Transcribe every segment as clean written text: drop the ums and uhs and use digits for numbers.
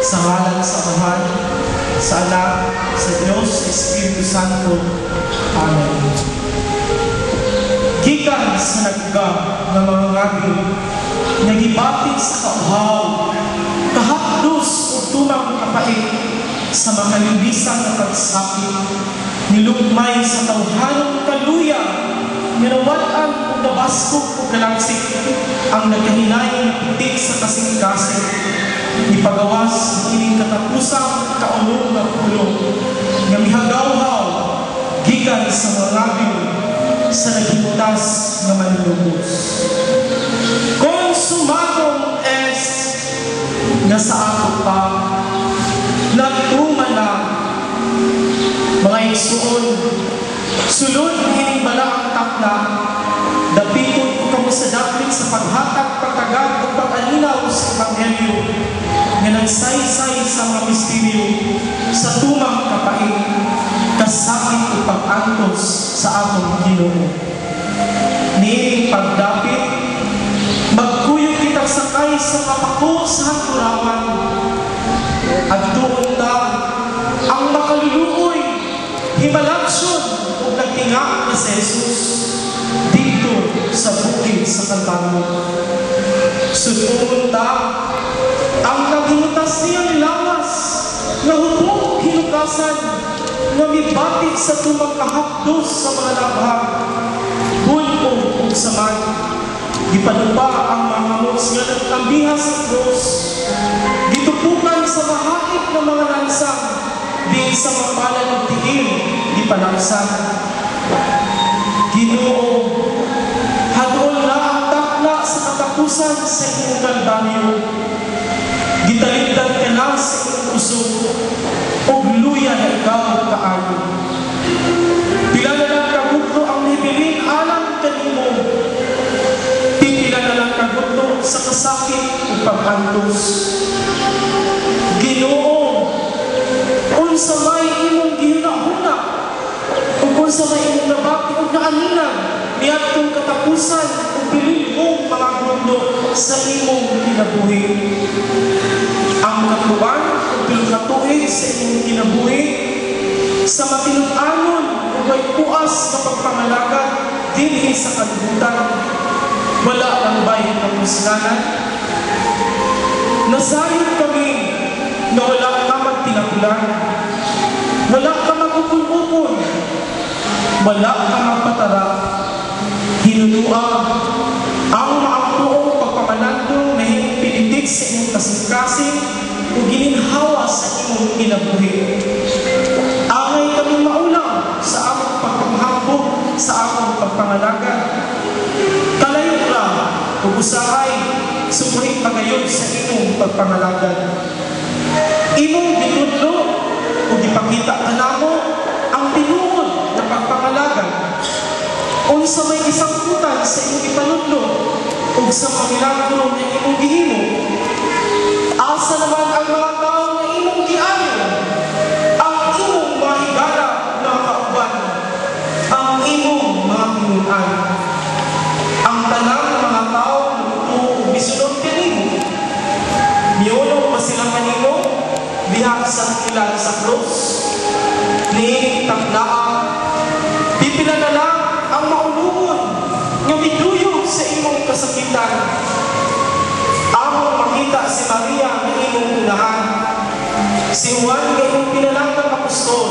Sa ngalan sa Tuhan, sa Anak, sa Diyos, sa Espiritu Santo. Amen. Gikan sa nagga ng mga ngabi, nagibati sa kauhaw, kahapdos o tumang kapait, sa makalibisan na pagsakit, nilugmay sa tawhanong kaluya, nirawalan o nabasko o galaksik, ang nagkahinay na putik sa kasing-kasing, ipagawas ng ining katapusang kaulong na ulo, nga mihagaw-haw, gikan sa marabing, sa naghimutas na manlubos. Konsumatong es, nga sa ako pa, nagtuman na, mga igsuon, sulod hining bala ang takla, dapiton ko kamo sa dapit sa paghatag, pagtagad o pag-alinaw sa Evangelyo, nga nagsaysay sa mga misteryo, sa tumang kapait, kasakit o pag-antos sa atong Ginoo. Niining pagdapit, magkuyog kitang sakay sa kapako sa hangturawan, at doon na ang makaluluoy, himalaksyon o nagtinga na si Jesus dito sa bukid sa Kalbaryo. Sutunod na ang naghimutas niya nilawas na hubog hinukasan na mibatik sa tumagkahapdos sa mga labhag, bulong o saman. Gipanupa ang mga hamos nga nagtambihan sa krus, gitupukan sa mahait ng mga lansang, din sa mapalan ng tigil, gipanaksan. Ginoo, hadol na ang takla sa katapusan sa iyong Kalbaryo. Gitaligdan ka na sa iyong puso, o luya na ikaw kaayo. Pila na lang kabutlo ang nibiling alam kanimo, pipila na lang kabutlo sa kasakit o pag-antos. Ginoo, unsa may imong gihuna-huna, o unsa may imong nabati o naaninan, niadtong katapusan o pilin mong mga gundo sa imong kinabuhi. Ang katluan o pilkatuig sa imong kinabuhi, sa matinong-anon o may puas na pagpangalagan dinhi sa kalibutan, wala kang bayan ng musganan. Nasayod kami na wala ka magtinagulan, wala ka magupon-upon, wala ka magpatara. Hinunuang ang maangtuong pagpamanando na hinipinitig sa imong kasing-kasing o gininhawa sa imong kinabuhi. Angay kami maulang sa among pagpamahambog, sa among pagpangalaga. Kalayo ra o usahay, sukuring pagayon sa imong pagpangalaga. Imong gitudlo o gipakita ka namo ang tinuod na pagpangalaga. Unsa may isangkutan sa imong ipanudlo o sa mga milagro na imong gihimo. Asa naman ang mga tao na imong giayo, ang imong mga higala na kauban, ang imong mga pinunan. Ang tanang mga tao na mutuo bisunod kanimo, miyulong pa sila kanimo, bihag sa ilan sa krus, ni taklaan, pipila na lang ang maulungon nga miduyog sa imong kasakitan. Among makita si Maria nga imong unahan, si Juan nga imong pinananggang apostol,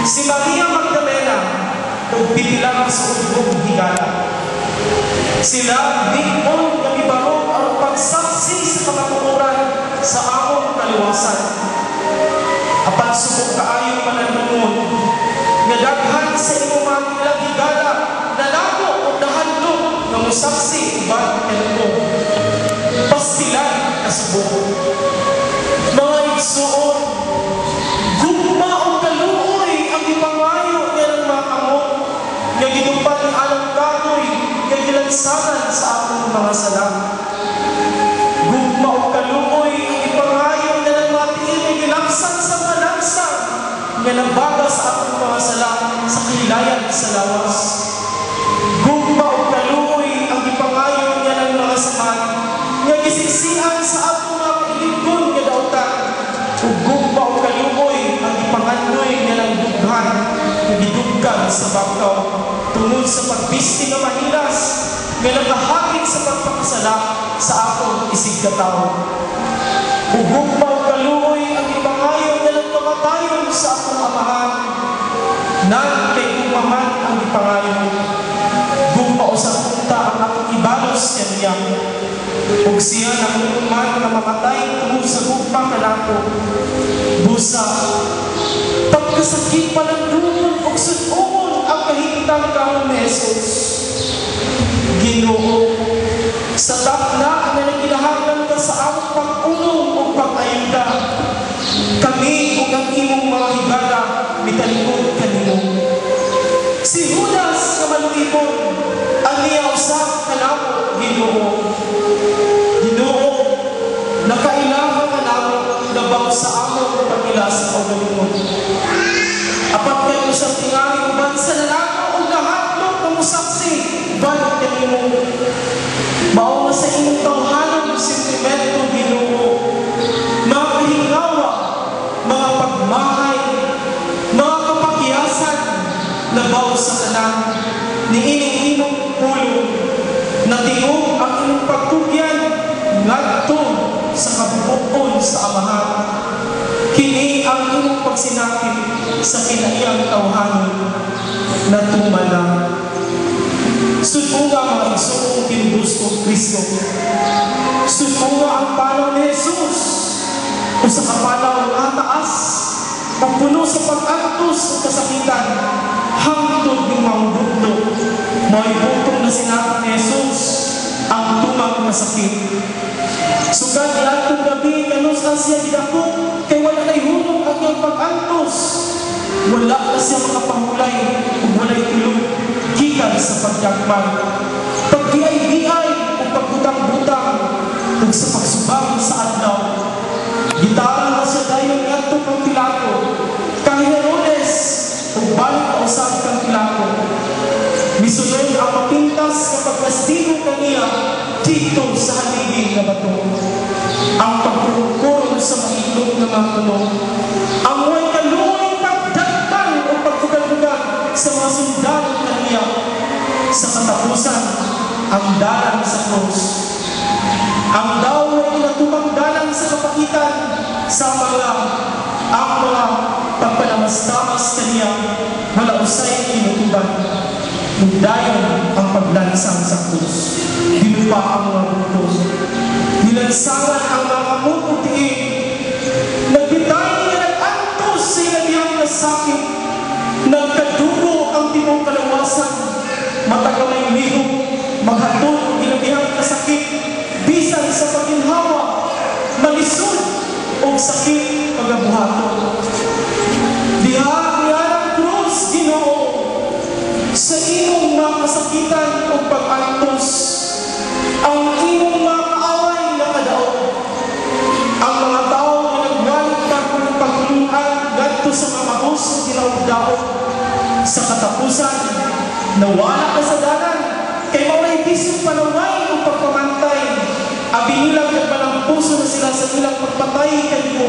si Maria Magdalena o bibilang sa ubong higala. Sila bigong nga ibarog ang pagsaksi sa kamatuoran sa among kaliwasan. Apan subok kaayo mananunod nga daghan sa imong mga kilang higala na lako o nahandog nga musaksi uban kanimo. Pastilan kasubok. Mga igsuon, gugma o kaluoy ang ipangayo nga ng mga kamot nga ginumpad ni alang kahoy nga gilansanan sa atong mga salang. Gugma o kaluoy ang ipangayo nga ng mga tiil nga gilaksan sa mga lansang nga nabaga sa atong mga salang sa kahilayan sa lawas. Gugma o kaluoy ang ipangayo nga ng mga saman nga siksihan sa ato mga kailingkod nga dautan. Ugog pa o kaluoy ang ipangandoy nga ng dughan nga gidugkan sa bakaw tungod sa pagbisti nga mahilas nga nagahakit sa pagpakasala sa akong isig katawo. Ugog pa o kaluoy ang ipangayon nga nagkamatayon sa akong amahan. Nan kay kumaman ang ipangayon. Gumpa o sa punta ang akong ibalos kaniya. Ug siya nagkuman na mamatay tungod sa gugma kanako. Busa, pagkasakit pa ng dumon o sunumon ang kahintang kaon ni Jesus. Ginoo, sa takna na nagkinahangan ka sa among pag-ulong o pag-ayuda, kami o ang imong mga higala, mitalikod kanimo. Si Judas nga malipon, ang niya usap kanamo, Ginoo. Ginoo, nakailangan ka namo nabaw sa among pag-ilas o galungon. Apat kayo sa tingali uban sa lalaki o lahatlong kamusaksi, balik kanimo. Mao na sa imong tawhanon ng sentimento, Ginoo. Mga kahingawa, mga pagmahay, mga kapakyasan, nabaw sa tanan, ni ining-inong pulo, na tingog ang imong pagtugyan, ngadto sa kabubuon sa amahan. Kini ang imong pagsinakit sa kinaiyang tawhanon na tumala. Susunga mga igsoong Pinudos o Kristo. Susunga ang palaw ni Jesus o sa kapalaw ng taas o puno sa pag-antos o kasakitan hangtod ng mga bukto. May bukong na sinakit ni Jesus ang tumang masakit. Sugad iatong gabi kanos na siya gidakop kay wala na'y hulog ang iyang pag-antos. Wala na siya makapahulay kung wala'y tulog gikan sa pagdagman. Pagdiay-diay o pagbutang-butang ug sa pagsubang sa adlaw. Gitara na siya dayon ngadto kang Pilato kang Herodes ug balik pa usab kang Pilato. Misunod ang mapintas sa pagkastigo kaniya dito sa haligi nga bato. Ang pagkukuron sa maiglog na mga puno. Ang way kaluoy pagdagtan o pagbugal-bugal sa mga sundalo kaniya. Sa katapusan, ang dalang sa krus. Ang daw ay natubang dalang sa kapakitan sa ang mga pagpalamas-tamas kaniya wala usay kinutuban. Dayon ang paglansang sa krus. Dinupa ang mga butos. Nilansangan ang mga kamuputiin. Nagbitay niya nag-antos sa ilabiyang nasakit. Nagkadugo ang timong kalawasan. Matagamay lihog. Maghatod ilabiyang kasakit. Bisan sa pagginhawa. Malisod o sakit pagabuhaton. Diha ang krus, Ginoo. Sa imong mga kasakitan o pag-antos, ang imong mga kaaway na kadaog, ang mga tao na nagwalit ng pagtulungan gadto sa mga kabus o tinaog-daog, sa katapusan, nawala kasadanan, kay maway bisong panaway o pagpamantay, abinilang nagpalampuso na sila sa ilang pagpatay kayo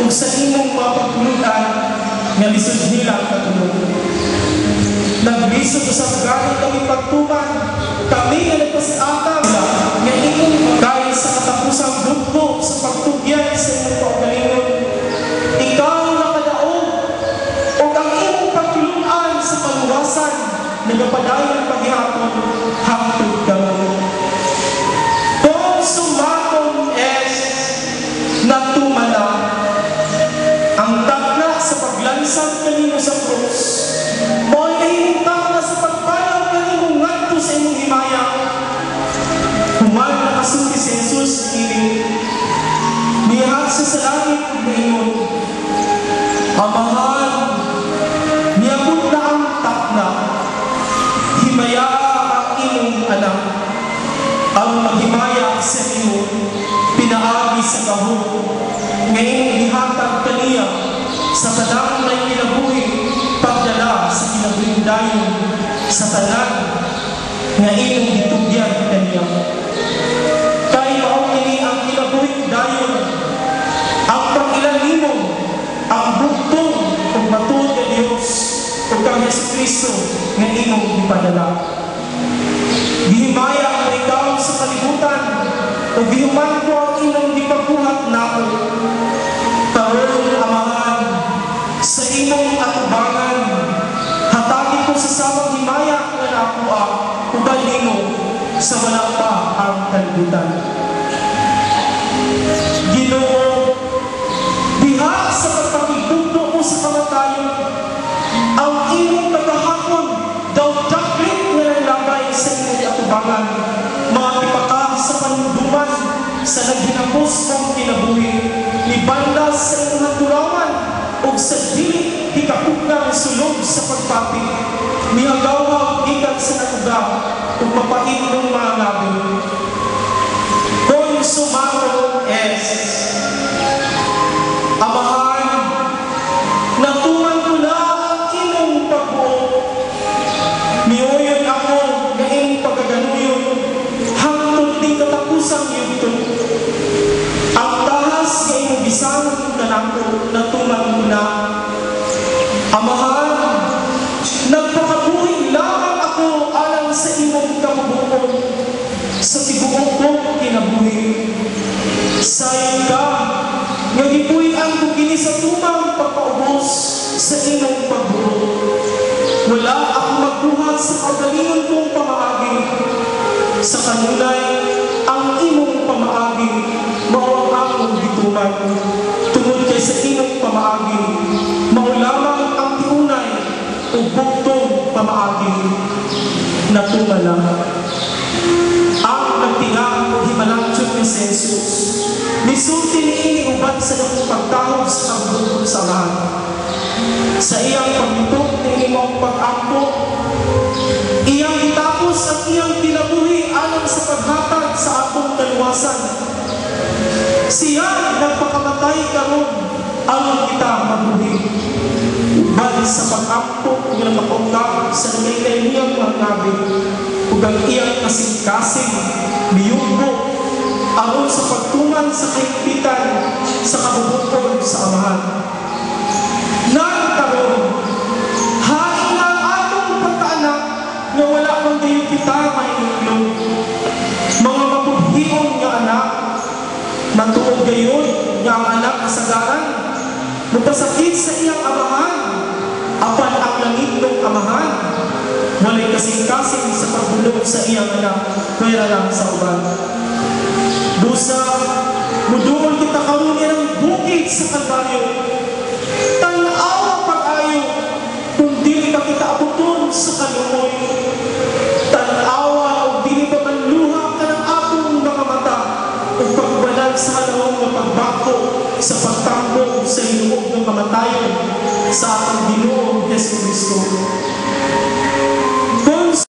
o sa imong mga pagtulungan na lisod nilang katulog. Naglisod sa galing kami pagtuman, kami na nagpasiatang nga imong dahil sa katapusang grupo sa pagtugyan sa imong pagkalingon. Ikaw na kadaog o ang imong pagtulungan sa paluwasan nagapadayon paghihapon hangtod kamo. Consumatum est natumala ang takna sa paglansang kanino sa krus. Mo'y nahihintang na sa pagpalaw kanimong ngadto sa imong himaya. Human na kasulti si Jesus iling. Nihag siya sa langit ug naingon. Amahan, niyabot na ang takna. Himaya ang imong anak. Ang maghimaya sa imo, pinaagi sa kahog. Ngayong ihatag kaniya sa tanang may kinabuhi pagdala sa kinabuhindayon sa tanan nga imong gitugyan kaniya. Kay mao kini o gihuman ko ang imong gipagbuhat nako. Karon, Amahan, sa imong atubangan, hatagi ko sa samang himaya nga nakuha uban nimo sa wala pa ang kalibutan. Ginoo, diha sa pagpakigugno mo sa kamatayon, ang imong nagahakon daw daklit nga nalabay sa imong atubangan, mga tipaka sa panunduman sa naghinapos mong kinabuhi, nibandas sa imong haturawan o sa dili hikapugnan sulog sa pagpapit, nihagawag ikat sa natuga o mapait ng mga nabi. Consumado es. Amahan, natuman ko na ang imong pagbuo. Niuyon ako na imong pagkaganuyon hangtod di katapusang yugto. Ang tahas nga imong bisangon na nako, natuman ko na. Amahan, nagpakabuhi lamang ako alang sa imong kabubuon sa tiguong kong kinabuhi. Sayang ka, nga gipuy-an ko kini sa tumang pagpaubos sa imong pagbuo. Wala akong magbuhat sa kaugalingon kong pamaagi. Sa kanunay, ang imong pamaagi, mao ang akong bituman. Tungod kay sa imong pamaagi, mao lamang ang tiunay o buktong pamaagi na tumala. Ang nagtingang himalangtyon ni Jesus, nisulti niini uban sa iyong pagtahog sa kabubuong samahan. Sa iyang paglutok ng imong pag-ampo, iyang itapos ang iyang kinabuhi alang sa paghatag sa atong kaluwasan. Siya nagpakamatay karon alang kita mabuhi. Bali sa pag-ampo ng napakongga sa nangyaylay niyang mga nabi, ug ang iyang kasing-kasing miyugbo aron sa pagtuman sa kahipitan sa kabubuton sa Amahan. Nagkaroon, hain ang atong pagkaanak nga wala kang gayon kita mainuglong. Mga mabubhion nga anak, matuog gayon nga ang anak kasagaran, mupasakit sa iyang amahan, apan ang langit ng amahan, walay kasing-kasing sa pagbulong sa iyang anak, kaya lang sa uban. Busa, muduol kita karon ng bukid sa Kalbaryo. Tanawa pag-ayo, kung dili ba kita abuton sa kalumoy. Tanawa o dili ba manluha ka ng atong mga mata o pagbanag sa halawang na pagbako sa pagtambong sa hinuog ng kamatayon sa atong Ginoong Jesu Cristo.